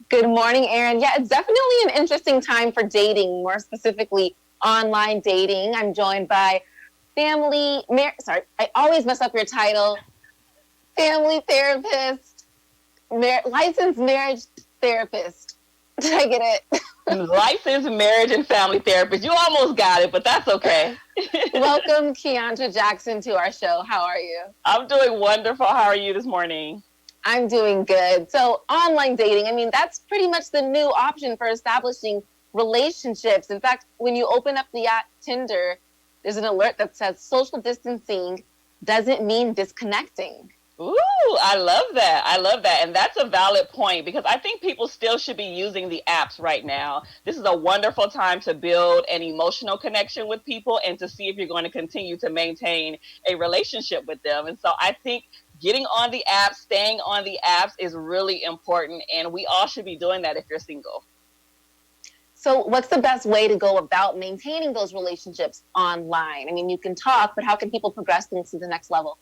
Good morning, Aaron. Yeah, it's definitely an interesting time for dating, more specifically online dating. I'm joined by I always mess up your title. Family therapist, licensed marriage therapist. Did I get it? Licensed marriage and family therapist. You almost got it, but that's okay. Welcome, Keandra Jackson, to our show. How are you? I'm doing wonderful. How are you this morning? I'm doing good. So, online dating, I mean, that's pretty much the new option for establishing relationships. In fact, when you open up the app Tinder, there's an alert that says social distancing doesn't mean disconnecting. Ooh, I love that. I love that. And that's a valid point because I think people still should be using the apps right now. This is a wonderful time to build an emotional connection with people and to see if you're going to continue to maintain a relationship with them. And so I think getting on the apps, staying on the apps is really important. And we all should be doing that if you're single. So what's the best way to go about maintaining those relationships online? I mean, you can talk, but how can people progress things to the next level?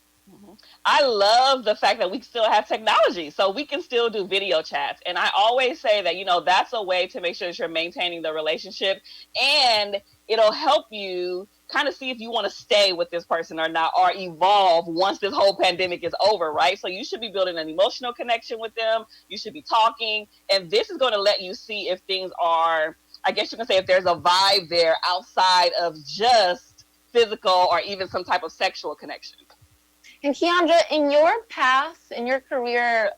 I love the fact that we still have technology, so we can still do video chats. And I always say that, that's a way to make sure that you're maintaining the relationship, and it'll help you kind of see if you want to stay with this person or not, or evolve once this whole pandemic is over, right? So you should be building an emotional connection with them. You should be talking, and this is going to let you see if things are, I guess you can say, if there's a vibe there outside of just physical or even some type of sexual connection. And Keandra, in your path, in your career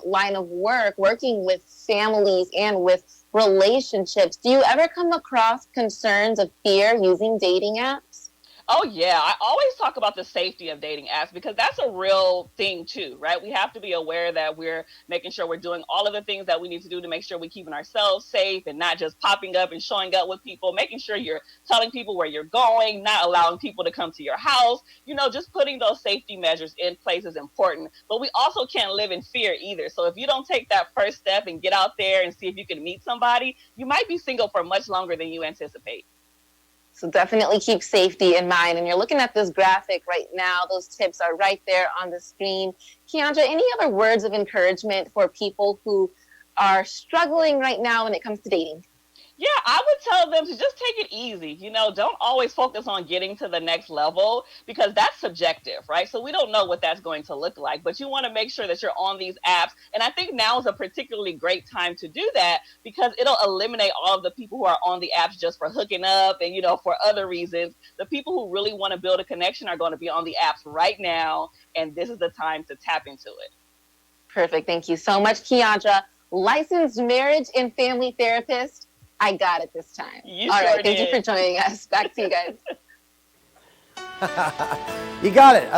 line of work, working with families and with relationships, do you ever come across concerns of fear using dating apps? Oh, yeah. I always talk about the safety of dating apps because that's a real thing, too, right? We have to be aware that we're making sure we're doing all of the things that we need to do to make sure we're keeping ourselves safe and not just popping up and showing up with people, making sure you're telling people where you're going, not allowing people to come to your house. Just putting those safety measures in place is important. But we also can't live in fear either. So if you don't take that first step and get out there and see if you can meet somebody, you might be single for much longer than you anticipate. So definitely keep safety in mind. And you're looking at this graphic right now. Those tips are right there on the screen. Keandra, any other words of encouragement for people who are struggling right now when it comes to dating? Yeah, I would tell them to just take it easy. Don't always focus on getting to the next level because that's subjective, right? So we don't know what that's going to look like, but you want to make sure that you're on these apps. And I think now is a particularly great time to do that because it'll eliminate all of the people who are on the apps just for hooking up and, for other reasons. The people who really want to build a connection are going to be on the apps right now. And this is the time to tap into it. Perfect. Thank you so much, Keandra. Licensed marriage and family therapist. I got it this time. All right. Thank you for joining us. Back to you guys. You got it.